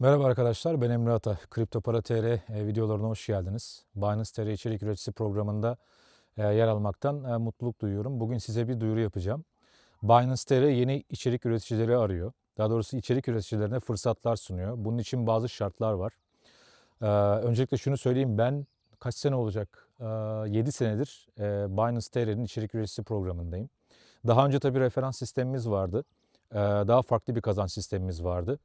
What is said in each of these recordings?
Merhaba arkadaşlar, ben Emre Ata. Kripto Para TR videolarına hoş geldiniz. Binance TR içerik üreticisi programında yer almaktan mutluluk duyuyorum. Bugün size bir duyuru yapacağım. Binance TR yeni içerik üreticileri arıyor. Daha doğrusu içerik üreticilerine fırsatlar sunuyor. Bunun için bazı şartlar var. Öncelikle şunu söyleyeyim, ben kaç sene olacak? 7 senedir Binance TR'nin içerik üreticisi programındayım. Daha önce tabii referans sistemimiz vardı. Daha farklı bir kazanç sistemimiz vardı.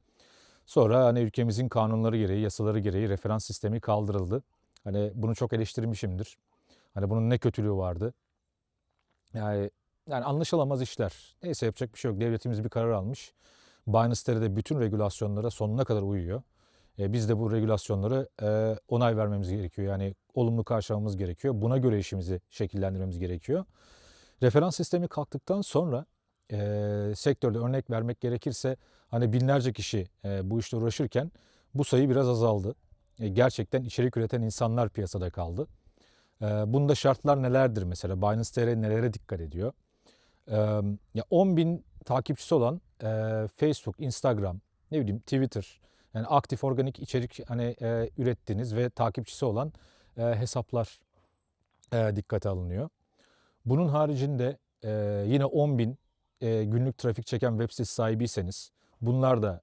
Sonra hani ülkemizin kanunları gereği, yasaları gereği referans sistemi kaldırıldı. Hani bunu çok eleştirmişimdir. Hani bunun ne kötülüğü vardı? Yani, yani anlaşılamaz işler. Neyse yapacak bir şey yok. Devletimiz bir karar almış. Binance'leri de bütün regülasyonlara sonuna kadar uyuyor. Biz de bu regülasyonları onay vermemiz gerekiyor. Yani olumlu karşılamamız gerekiyor. Buna göre işimizi şekillendirmemiz gerekiyor. Referans sistemi kalktıktan sonra sektörde örnek vermek gerekirse hani binlerce kişi bu işle uğraşırken bu sayı biraz azaldı. Gerçekten içerik üreten insanlar piyasada kaldı. Bunda şartlar nelerdir mesela? Binance TR nelere dikkat ediyor? Eee, Ya 10 bin takipçisi olan Facebook, Instagram, ne bileyim Twitter, yani aktif organik içerik hani ürettiğiniz ve takipçisi olan hesaplar dikkate alınıyor. Bunun haricinde yine 10 bin günlük trafik çeken web sitesi sahibiyseniz bunlar da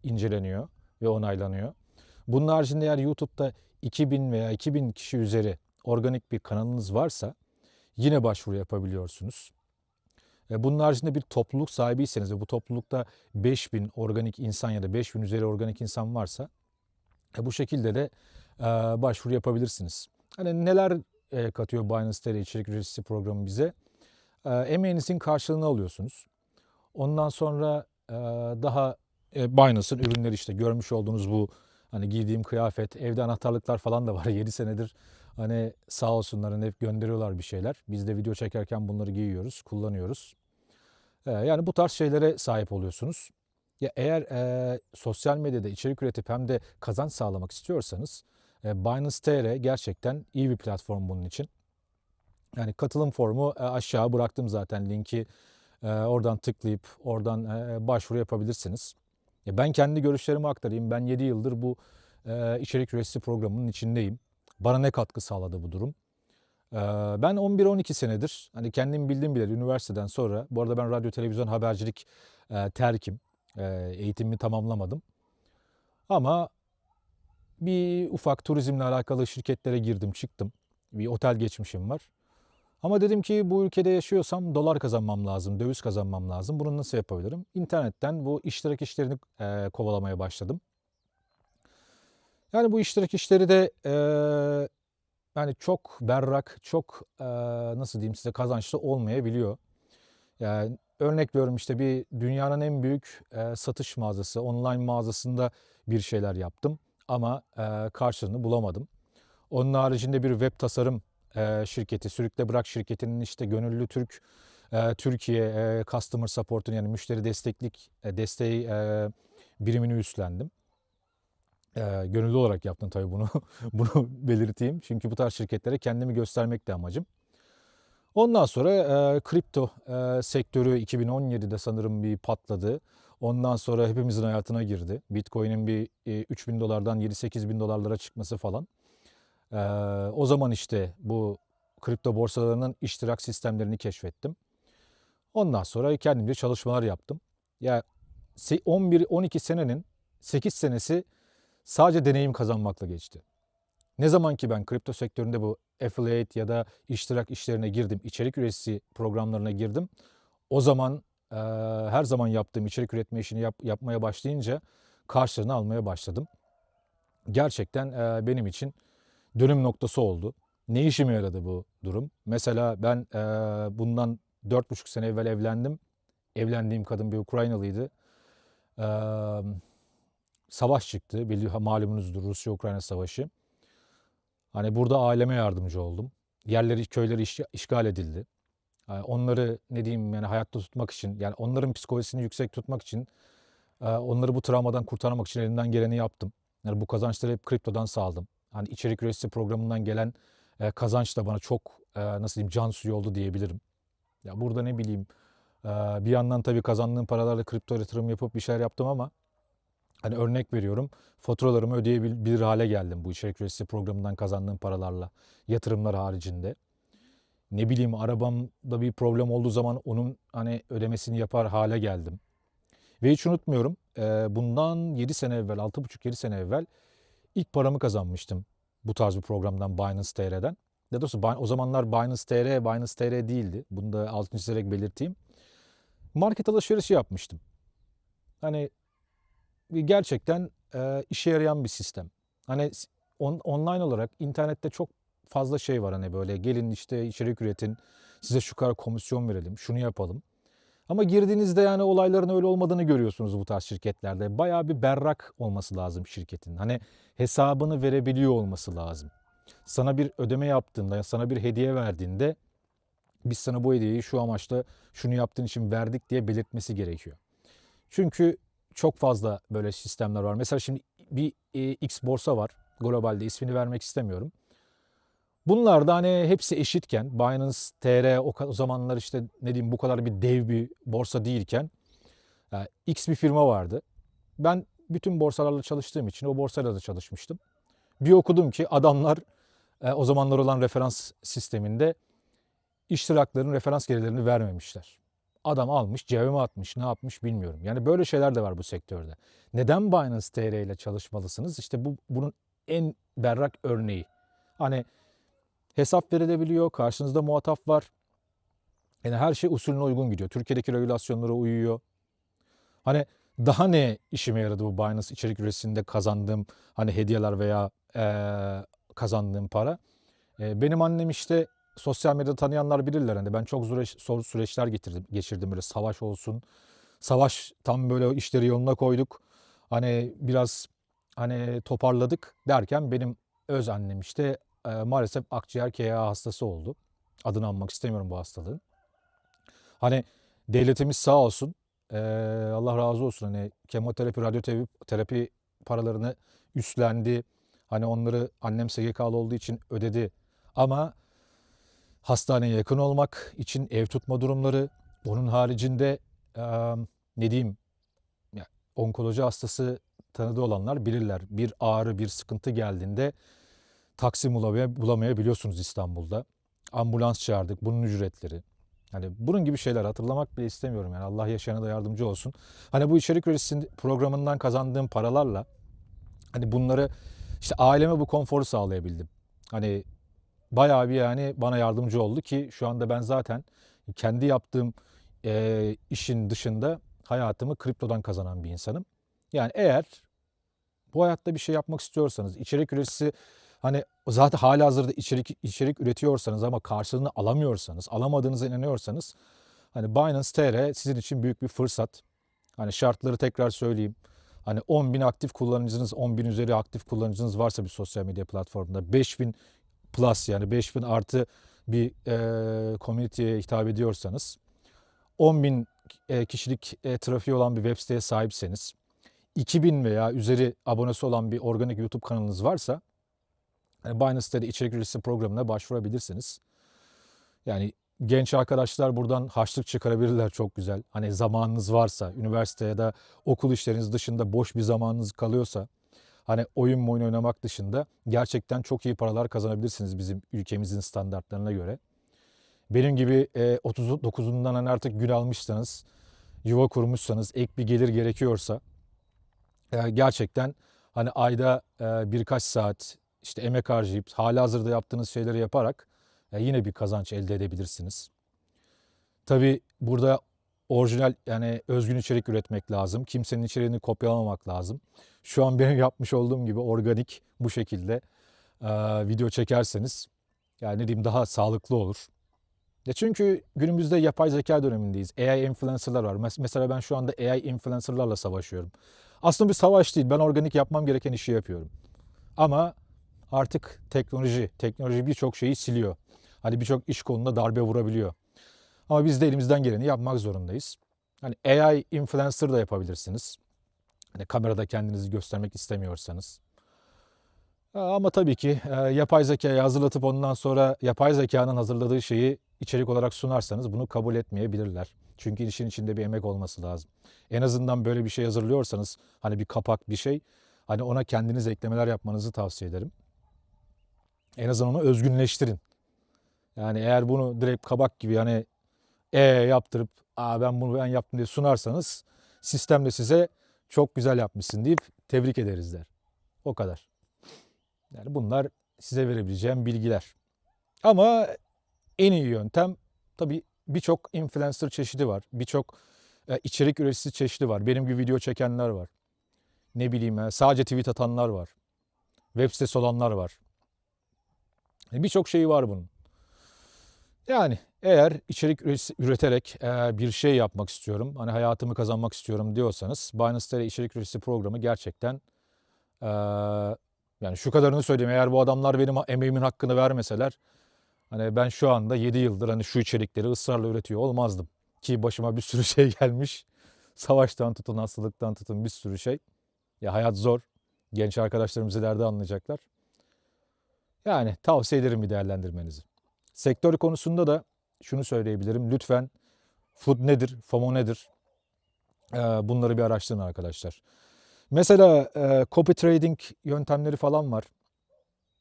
inceleniyor ve onaylanıyor. Bunun haricinde eğer YouTube'da 2000 veya 2000 kişi üzeri organik bir kanalınız varsa yine başvuru yapabiliyorsunuz. Bunun haricinde bir topluluk sahibiyseniz ve bu toplulukta 5000 organik insan ya da 5000 üzeri organik insan varsa bu şekilde de başvuru yapabilirsiniz. Hani neler katıyor Binance TR içerik üreticisi programı bize? Emeğinizin karşılığını alıyorsunuz. Ondan sonra daha Binance'ın ürünleri işte görmüş olduğunuz bu hani giydiğim kıyafet, evde anahtarlıklar falan da var. 7 senedir hani sağ olsunlar hani hep gönderiyorlar bir şeyler. Biz de video çekerken bunları giyiyoruz, kullanıyoruz. Yani bu tarz şeylere sahip oluyorsunuz. Ya eğer sosyal medyada içerik üretip hem de kazanç sağlamak istiyorsanız Binance TR gerçekten iyi bir platform bunun için. Yani katılım formu aşağı bıraktım zaten linki. Oradan tıklayıp oradan başvuru yapabilirsiniz. Ben kendi görüşlerimi aktarayım. Ben 7 yıldır bu içerik üreticisi programının içindeyim. Bana ne katkı sağladı bu durum? Ben 11-12 senedir hani kendim bildiğim bileli üniversiteden sonra, bu arada ben radyo, televizyon, habercilik terkim. Eğitimimi tamamlamadım. Ama bir ufak turizmle alakalı şirketlere girdim çıktım. Bir otel geçmişim var. Ama dedim ki bu ülkede yaşıyorsam dolar kazanmam lazım, döviz kazanmam lazım. Bunu nasıl yapabilirim? İnternetten bu iştirak işlerini kovalamaya başladım. Yani bu iştirak işleri de yani çok berrak, çok nasıl diyeyim size kazançlı olmayabiliyor. Yani örnek veriyorum işte bir dünyanın en büyük satış mağazası, online mağazasında bir şeyler yaptım ama karşılığını bulamadım. Onun haricinde bir web tasarım şirketi, Sürükle Bırak şirketinin işte Gönüllü Türk Türkiye Customer Support'un yani müşteri desteği birimini üstlendim. Gönüllü olarak yaptım tabii bunu. Bunu belirteyim. Çünkü bu tarz şirketlere kendimi göstermek de amacım. Ondan sonra kripto sektörü 2017'de sanırım bir patladı. Ondan sonra hepimizin hayatına girdi. Bitcoin'in bir 3.000 dolardan 7-8 bin dolarlara çıkması falan. Ee, O zaman işte bu kripto borsalarının iştirak sistemlerini keşfettim. Ondan sonra kendimce çalışmalar yaptım. Ya 11-12 senenin 8 senesi sadece deneyim kazanmakla geçti. Ne zaman ki ben kripto sektöründe bu affiliate ya da iştirak işlerine girdim, içerik üreticisi programlarına girdim. O zaman her zaman yaptığım içerik üretme işini yapmaya başlayınca karşılığını almaya başladım. Gerçekten benim için dönüm noktası oldu. Ne işime yaradı bu durum? Mesela ben bundan 4,5 sene evvel evlendim. Evlendiğim kadın bir Ukraynalıydı. Eee, Savaş çıktı. Malumunuzdur Rusya-Ukrayna savaşı. Hani burada aileme yardımcı oldum. Yerleri, köyleri işgal edildi. Yani onları ne diyeyim yani hayatta tutmak için, yani onların psikolojisini yüksek tutmak için, onları bu travmadan kurtarmak için elimden geleni yaptım. Yani bu kazançları hep kriptodan sağladım. Hani içerik üreticisi programından gelen kazanç da bana çok nasıl diyeyim can suyu oldu diyebilirim. Ya burada ne bileyim bir yandan tabii kazandığım paralarla kripto yatırım yapıp bir şeyler yaptım ama Hani örnek veriyorum, faturalarımı ödeyebilir hale geldim bu içerik üreticisi programından kazandığım paralarla, yatırımlar haricinde. Ne bileyim, arabamda bir problem olduğu zaman onun hani ödemesini yapar hale geldim. Ve hiç unutmuyorum, bundan 7 sene evvel, 6,5-7 sene evvel ilk paramı kazanmıştım bu tarz bir programdan, Binance TR'den. Daha doğrusu o zamanlar Binance TR, Binance TR değildi. Bunu da altını çizerek belirteyim. Market alışverişi yapmıştım. Hani gerçekten işe yarayan bir sistem. Hani online olarak internette çok fazla şey var, hani böyle gelin işte içerik üretin, size şu kadar komisyon verelim, şunu yapalım. Ama girdiğinizde yani olayların öyle olmadığını görüyorsunuz bu tarz şirketlerde. Bayağı bir berrak olması lazım şirketin. Hani hesabını verebiliyor olması lazım. Sana bir ödeme yaptığında, sana bir hediye verdiğinde biz sana bu hediyeyi şu amaçla, şunu yaptığın için verdik diye belirtmesi gerekiyor. Çünkü çok fazla böyle sistemler var. Mesela şimdi bir X borsa var. Globalde, ismini vermek istemiyorum. Bunlar da hani hepsi eşitken, Binance TR o zamanlar işte ne diyeyim bu kadar bir dev bir borsa değilken, X bir firma vardı. Ben bütün borsalarla çalıştığım için o borsayla da çalışmıştım. Bir okudum ki adamlar o zamanlar olan referans sisteminde iştirakların referans gelirlerini vermemişler. Adam almış, cebime atmış, ne yapmış bilmiyorum. Yani böyle şeyler de var bu sektörde. Neden Binance TR ile çalışmalısınız? İşte bunun en berrak örneği. Hani hesap verilebiliyor, karşınızda muhatap var. Yani her şey usulüne uygun gidiyor. Türkiye'deki regülasyonlara uyuyor. Hani daha ne işime yaradı bu Binance içerik üreticisinde kazandığım hani hediyeler veya kazandığım para? Benim annem işte, sosyal medyada tanıyanlar bilirler, hani ben çok zor süreçler geçirdim, böyle savaş olsun. Savaş tam böyle işleri yoluna koyduk. Hani biraz hani toparladık derken benim öz annem işte maalesef akciğer KA hastası oldu. Adını anmak istemiyorum bu hastalığın. Hani devletimiz sağ olsun. Allah razı olsun. Hani kemoterapi, radyoterapi paralarını üstlendi. Hani onları annem SGK'lı olduğu için ödedi. Ama hastaneye yakın olmak için ev tutma durumları, onun haricinde ne diyeyim, ya, onkoloji hastası tanıdığı olanlar bilirler. Bir ağrı, bir sıkıntı geldiğinde taksi bulamayabiliyorsunuz İstanbul'da. Ambulans çağırdık, bunun ücretleri. Hani bunun gibi şeyler hatırlamak bile istemiyorum, yani Allah yaşayana da yardımcı olsun. Hani bu içerik üreticisi programından kazandığım paralarla hani bunları, işte aileme bu konforu sağlayabildim. Hani bayağı bir yani bana yardımcı oldu ki şu anda ben zaten kendi yaptığım işin dışında hayatımı kriptodan kazanan bir insanım. Yani eğer bu hayatta bir şey yapmak istiyorsanız, içerik üreticisi, hani zaten halihazırda içerik üretiyorsanız ama karşılığını alamıyorsanız, alamadığınıza inanıyorsanız, hani Binance TR sizin için büyük bir fırsat. Hani şartları tekrar söyleyeyim. Hani 10.000 aktif kullanıcınız, 10.000 üzeri aktif kullanıcınız varsa bir sosyal medya platformunda, 5.000 plus, yani 5.000 artı bir community'ye hitap ediyorsanız, 10.000 kişilik trafiği olan bir web siteye sahipseniz, 2.000 veya üzeri abonesi olan bir organik YouTube kanalınız varsa, Binance'de içerik üreticisi programına başvurabilirsiniz. Yani genç arkadaşlar buradan harçlık çıkarabilirler, çok güzel. Hani zamanınız varsa, üniversite ya da okul işleriniz dışında boş bir zamanınız kalıyorsa, hani oyun oynamak dışında gerçekten çok iyi paralar kazanabilirsiniz bizim ülkemizin standartlarına göre. Benim gibi 39'undan hani artık gün almışsanız, yuva kurmuşsanız, ek bir gelir gerekiyorsa, gerçekten hani ayda birkaç saat işte emek harcayıp halihazırda yaptığınız şeyleri yaparak yine bir kazanç elde edebilirsiniz. Tabii burada orijinal, yani özgün içerik üretmek lazım. Kimsenin içeriğini kopyalamamak lazım. Şu an benim yapmış olduğum gibi organik bu şekilde video çekerseniz, yani ne diyeyim, daha sağlıklı olur. Ya çünkü günümüzde yapay zeka dönemindeyiz. AI influencer'lar var. Mesela ben şu anda AI influencer'larla savaşıyorum. Aslında bir savaş değil. Ben organik yapmam gereken işi yapıyorum. Ama artık teknoloji birçok şeyi siliyor. Hani birçok iş koluna darbe vurabiliyor. Ama biz de elimizden geleni yapmak zorundayız. Hani AI influencer da yapabilirsiniz. Hani kamerada kendinizi göstermek istemiyorsanız. Ama tabii ki yapay zekayı hazırlatıp ondan sonra yapay zekanın hazırladığı şeyi içerik olarak sunarsanız bunu kabul etmeyebilirler. Çünkü işin içinde bir emek olması lazım. En azından böyle bir şey hazırlıyorsanız hani bir kapak bir şey hani ona kendiniz eklemeler yapmanızı tavsiye ederim. En azından onu özgünleştirin. Yani eğer bunu direkt kabak gibi hani yaptırıp ben yaptım diye sunarsanız sistem de size çok güzel yapmışsın deyip tebrik ederiz der. O kadar. Yani bunlar size verebileceğim bilgiler. Ama en iyi yöntem tabii birçok influencer çeşidi var. Birçok içerik üreticisi çeşidi var. Benim gibi video çekenler var. Ne bileyim sadece tweet atanlar var. Web sitesi olanlar var. Birçok şeyi var bunun. Yani eğer içerik üreterek bir şey yapmak istiyorum, hani hayatımı kazanmak istiyorum diyorsanız Binance TR içerik üreticisi programı gerçekten e, yani şu kadarını söyleyeyim. Eğer bu adamlar benim emeğimin hakkını vermeseler hani ben şu anda 7 yıldır hani şu içerikleri ısrarla üretiyor olmazdım. Ki başıma bir sürü şey gelmiş. Savaştan tutun, hastalıktan tutun bir sürü şey. Ya hayat zor. Genç arkadaşlarımız ileride anlayacaklar. Yani tavsiye ederim bir değerlendirmenizi. Sektör konusunda da şunu söyleyebilirim. Lütfen FUD nedir, FOMO nedir? Bunları bir araştırın arkadaşlar. Mesela copy trading yöntemleri falan var.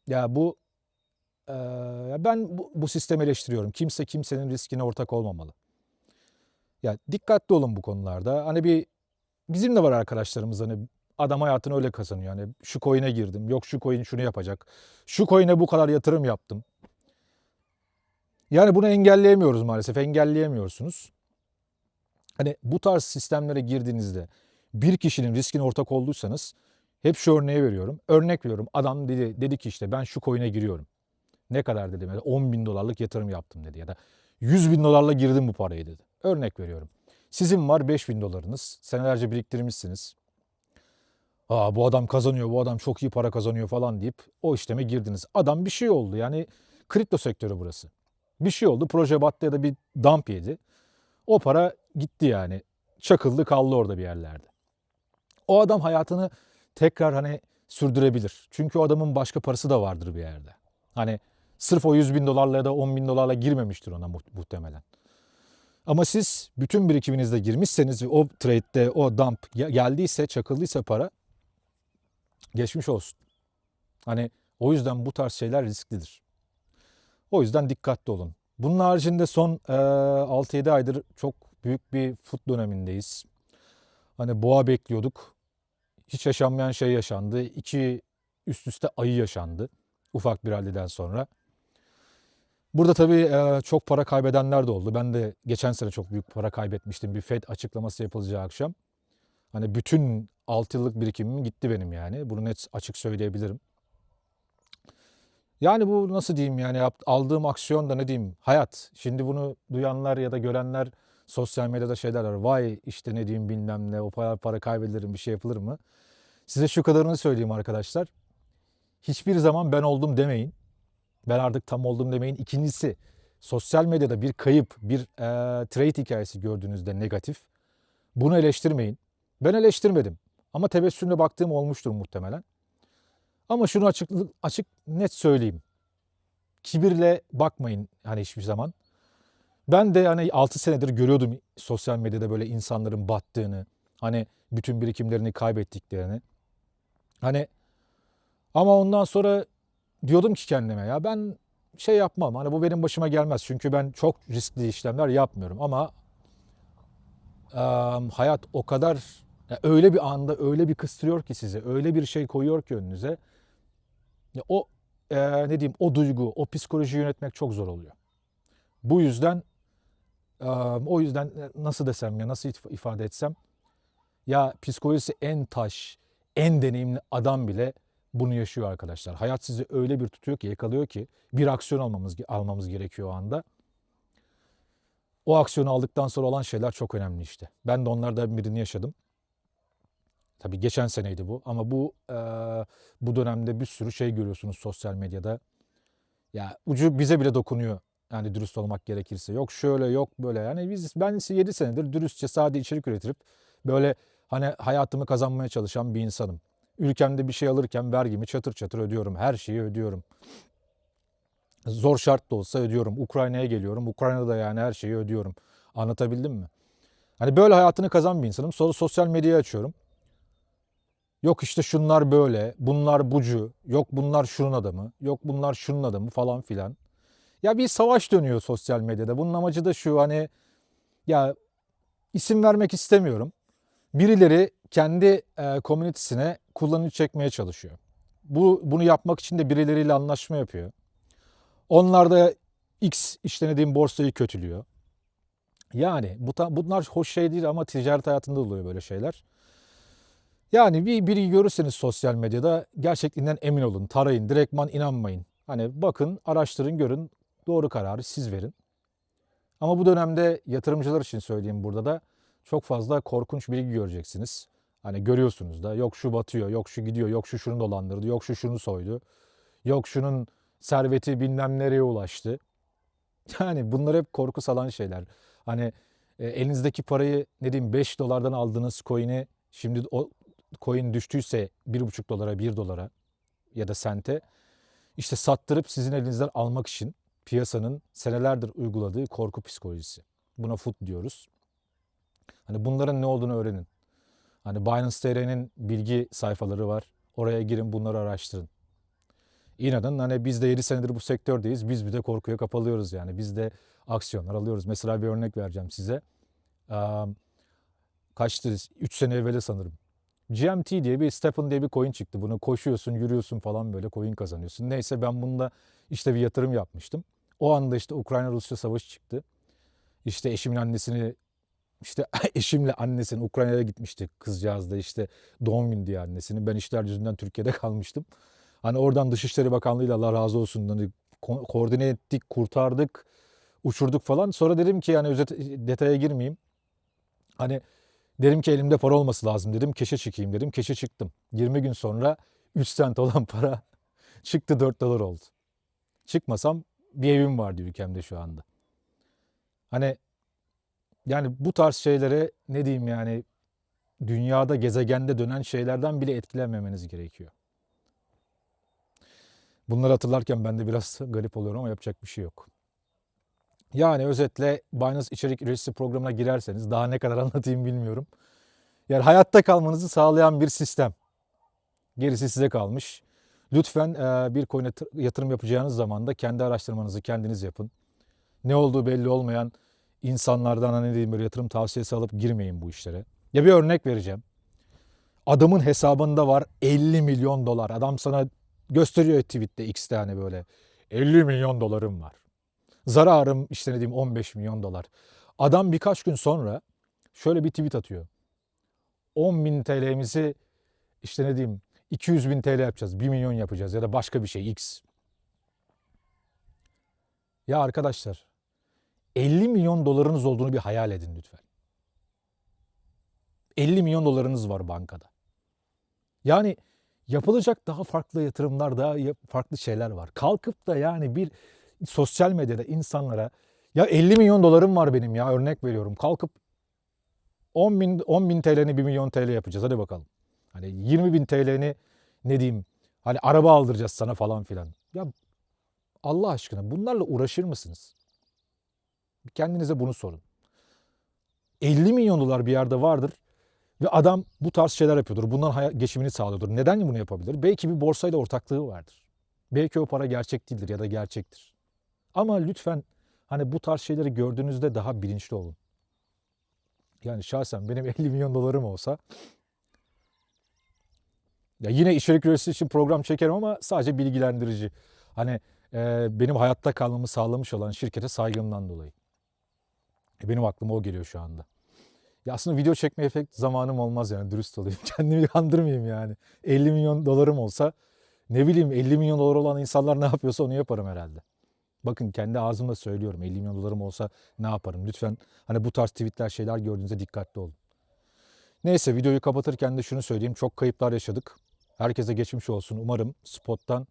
Ya bu ben bu sistemi eleştiriyorum. Kimse kimsenin riskine ortak olmamalı. Ya dikkatli olun bu konularda. Hani bizim de var arkadaşlarımız hani adam hayatını öyle kazanıyor. Hani şu coin'e girdim. Yok şu coin şunu yapacak. Şu coin'e bu kadar yatırım yaptım. Yani bunu engelleyemiyoruz maalesef. Engelleyemiyorsunuz. Hani bu tarz sistemlere girdiğinizde bir kişinin riskine ortak olduysanız hep şu örneği veriyorum. Örnek veriyorum. Adam dedi ki işte ben şu coin'e giriyorum. Ne kadar dedim? Yani 10 bin dolarlık yatırım yaptım dedi ya da 100 bin dolarla girdim bu parayı dedi. Örnek veriyorum. Sizin var 5 bin dolarınız. Senelerce biriktirmişsiniz. Bu adam kazanıyor, bu adam çok iyi para kazanıyor falan deyip o işleme girdiniz. Adam bir şey oldu yani kripto sektörü burası. Bir şey oldu, proje battı ya da bir dump yedi. O para gitti yani. Çakıldı kaldı orada bir yerlerde. O adam hayatını tekrar hani sürdürebilir. Çünkü o adamın başka parası da vardır bir yerde. Hani sırf o 100 bin dolarla ya da 10 bin dolarla girmemiştir ona muhtemelen. Ama siz bütün birikiminizle girmişseniz ve o trade'de o dump geldiyse, çakıldıysa para geçmiş olsun. Hani o yüzden bu tarz şeyler risklidir. O yüzden dikkatli olun. Bunun haricinde son 6-7 aydır çok büyük bir fut dönemindeyiz. Hani boğa bekliyorduk. Hiç yaşanmayan şey yaşandı. 2 üst üste ayı yaşandı. Ufak bir ralliden sonra. Burada tabii çok para kaybedenler de oldu. Ben de geçen sene çok büyük para kaybetmiştim. Bir Fed açıklaması yapılacağı akşam. Hani bütün 6 yıllık birikimim gitti benim yani. Bunu net açık söyleyebilirim. Yani bu nasıl diyeyim yani aldığım aksiyon da ne diyeyim hayat. Şimdi bunu duyanlar ya da görenler sosyal medyada şeyler var. Vay işte ne diyeyim bilmem ne o para kaybederim bir şey yapılır mı? Size şu kadarını söyleyeyim arkadaşlar. Hiçbir zaman ben oldum demeyin. Ben artık tam oldum demeyin. İkincisi sosyal medyada bir kayıp, bir trade hikayesi gördüğünüzde negatif. Bunu eleştirmeyin. Ben eleştirmedim. Ama tebessümle baktığım olmuştur muhtemelen. Ama şunu açık net söyleyeyim. Kibirle bakmayın hani hiçbir zaman. Ben de hani 6 senedir görüyordum sosyal medyada böyle insanların battığını, hani bütün birikimlerini kaybettiklerini. Hani ama ondan sonra diyordum ki kendime ya ben şey yapmam. Hani bu benim başıma gelmez. Çünkü ben çok riskli işlemler yapmıyorum ama hayat o kadar öyle bir anda öyle bir kıstırıyor ki sizi, öyle bir şey koyuyor ki önünüze. Ya o ne diyeyim o duygu, o psikolojiyi yönetmek çok zor oluyor. Bu yüzden o yüzden nasıl desem ya nasıl ifade etsem ya psikolojisi en taş, en deneyimli adam bile bunu yaşıyor arkadaşlar. Hayat sizi öyle bir tutuyor ki yakalıyor ki bir aksiyon almamız gerekiyor o anda. O aksiyonu aldıktan sonra olan şeyler çok önemli işte. Ben de onlardan birini yaşadım. Tabii geçen seneydi bu ama bu dönemde bir sürü şey görüyorsunuz sosyal medyada. Ya ucu bize bile dokunuyor. Yani dürüst olmak gerekirse. Yok şöyle yok böyle. Yani ben 7 senedir dürüstçe sade içerik üretirip böyle hani hayatımı kazanmaya çalışan bir insanım. Ülkemde bir şey alırken vergimi çatır çatır ödüyorum. Her şeyi ödüyorum. Zor şart da olsa ödüyorum. Ukrayna'ya geliyorum. Ukrayna'da da yani her şeyi ödüyorum. Anlatabildim mi? Hani böyle hayatını kazan bir insanım. Sonra sosyal medyayı açıyorum. Yok işte şunlar böyle, bunlar bucu, yok bunlar şunun adamı, yok bunlar şunun adamı falan filan. Ya bir savaş dönüyor sosyal medyada. Bunun amacı da şu, hani ya isim vermek istemiyorum. Birileri kendi komünitesine kullanıcı çekmeye çalışıyor. Bunu yapmak için de birileriyle anlaşma yapıyor. Onlar da X işlenediğim borsayı kötülüyor. Yani bunlar hoş şey değil ama ticaret hayatında oluyor böyle şeyler. Yani biri görürseniz sosyal medyada gerçekliğinden emin olun. Tarayın, direktman inanmayın. Hani bakın, araştırın, görün. Doğru kararı siz verin. Ama bu dönemde yatırımcılar için söyleyeyim, burada da çok fazla korkunç bilgi göreceksiniz. Hani görüyorsunuz da, yok şu batıyor, yok şu gidiyor, yok şu şunu dolandırdı, yok şu şunu soydu, yok şunun serveti bilmem nereye ulaştı. Yani bunlar hep korku salan şeyler. Hani elinizdeki parayı, ne diyeyim, 5 dolardan aldığınız coin'i, şimdi o coin düştüyse 1,5 dolara, 1 dolara ya da sente, işte sattırıp sizin elinizden almak için piyasanın senelerdir uyguladığı korku psikolojisi. Buna FUD diyoruz. Hani bunların ne olduğunu öğrenin. Hani Binance TR'nin bilgi sayfaları var. Oraya girin, bunları araştırın. İnanın hani biz de 7 senedir bu sektördeyiz. Biz bir de korkuya kapalıyoruz yani. Biz de aksiyonlar alıyoruz. Mesela bir örnek vereceğim size. Kaçtı? 3 sene evveli sanırım. GMT diye bir, Stephen diye bir coin çıktı. Bunu koşuyorsun, yürüyorsun falan, böyle coin kazanıyorsun. Neyse, ben bunda işte bir yatırım yapmıştım. O anda işte Ukrayna-Rusya savaşı çıktı. İşte eşimin annesini, işte eşimle annesini Ukrayna'ya gitmişti, kızcağız da işte doğum günü diye annesini. Ben işler yüzünden Türkiye'de kalmıştım. Hani oradan Dışişleri Bakanlığı'yla, Allah razı olsun, hani koordine ettik, kurtardık, uçurduk falan. Sonra dedim ki, yani özet, detaya girmeyeyim. Hani dedim ki elimde para olması lazım dedim. Keşe çıkayım dedim. Keşe çıktım. 20 gün sonra 3 sent olan para çıktı 4 dolar oldu. Çıkmasam bir evim vardı ülkemde şu anda. Hani yani bu tarz şeylere, ne diyeyim yani, dünyada, gezegende dönen şeylerden bile etkilenmemeniz gerekiyor. Bunları hatırlarken ben de biraz garip oluyorum ama yapacak bir şey yok. Yani özetle, Binance içerik üreticisi programına girerseniz, daha ne kadar anlatayım bilmiyorum. Yani hayatta kalmanızı sağlayan bir sistem. Gerisi size kalmış. Lütfen bir coin'e yatırım yapacağınız zaman da kendi araştırmanızı kendiniz yapın. Ne olduğu belli olmayan insanlardan, hani diyeyim, böyle yatırım tavsiyesi alıp girmeyin bu işlere. Ya bir örnek vereceğim. Adamın hesabında var 50 milyon dolar. Adam sana gösteriyor tweette, X'te, hani böyle 50 milyon dolarım var. Zararım işte, ne diyeyim, 15 milyon dolar. Adam birkaç gün sonra şöyle bir tweet atıyor. 10 bin TL'mizi işte, ne diyeyim, 200 bin TL yapacağız, 1 milyon yapacağız ya da başka bir şey X. Ya arkadaşlar, 50 milyon dolarınız olduğunu bir hayal edin lütfen. 50 milyon dolarınız var bankada. Yani yapılacak daha farklı yatırımlar, daha farklı şeyler var. Kalkıp da yani bir sosyal medyada insanlara, ya 50 milyon dolarım var benim, ya örnek veriyorum, kalkıp 10 bin TL'ni 1 milyon TL yapacağız, hadi bakalım. Hani 20 bin TL'ni, ne diyeyim, hani araba aldıracağız sana falan filan. Ya Allah aşkına, bunlarla uğraşır mısınız? Kendinize bunu sorun. 50 milyon dolar bir yerde vardır ve adam bu tarz şeyler yapıyordur. Bundan geçimini sağlıyordur. Neden bunu yapabilir? Belki bir borsayla ortaklığı vardır. Belki o para gerçek değildir ya da gerçektir. Ama lütfen, hani bu tarz şeyleri gördüğünüzde daha bilinçli olun. Yani şahsen benim 50 milyon dolarım olsa, ya yine içerik üreticisi için program çekerim ama sadece bilgilendirici. Hani benim hayatta kalmamı sağlamış olan şirkete saygımdan dolayı. Benim aklıma o geliyor şu anda. Ya aslında video çekmeye pek zamanım olmaz, yani dürüst olayım. Kendimi kandırmayayım yani. 50 milyon dolarım olsa, ne bileyim, 50 milyon dolar olan insanlar ne yapıyorsa onu yaparım herhalde. Bakın, kendi ağzımla söylüyorum, 50 milyon dolarım olsa ne yaparım? Lütfen hani bu tarz tweetler, şeyler gördüğünüzde dikkatli olun. Neyse, videoyu kapatırken de şunu söyleyeyim. Çok kayıplar yaşadık. Herkese geçmiş olsun. Umarım spot'tan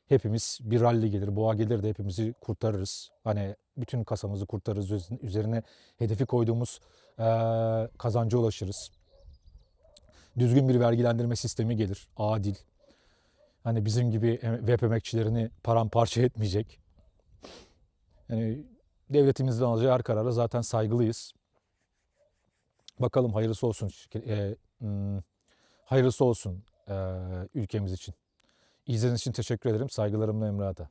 hepimiz, bir rally gelir, boğa gelir de hepimizi kurtarırız. Hani bütün kasamızı kurtarırız. Üzerine hedefi koyduğumuz kazanca ulaşırız. Düzgün bir vergilendirme sistemi gelir. Adil. Hani bizim gibi web emekçilerini paramparça etmeyecek. Yani devletimizden alacağı her karara zaten saygılıyız. Bakalım hayırlısı olsun. Hayırlısı olsun ülkemiz için. İzlediğiniz için teşekkür ederim. Saygılarımla Emre Ada.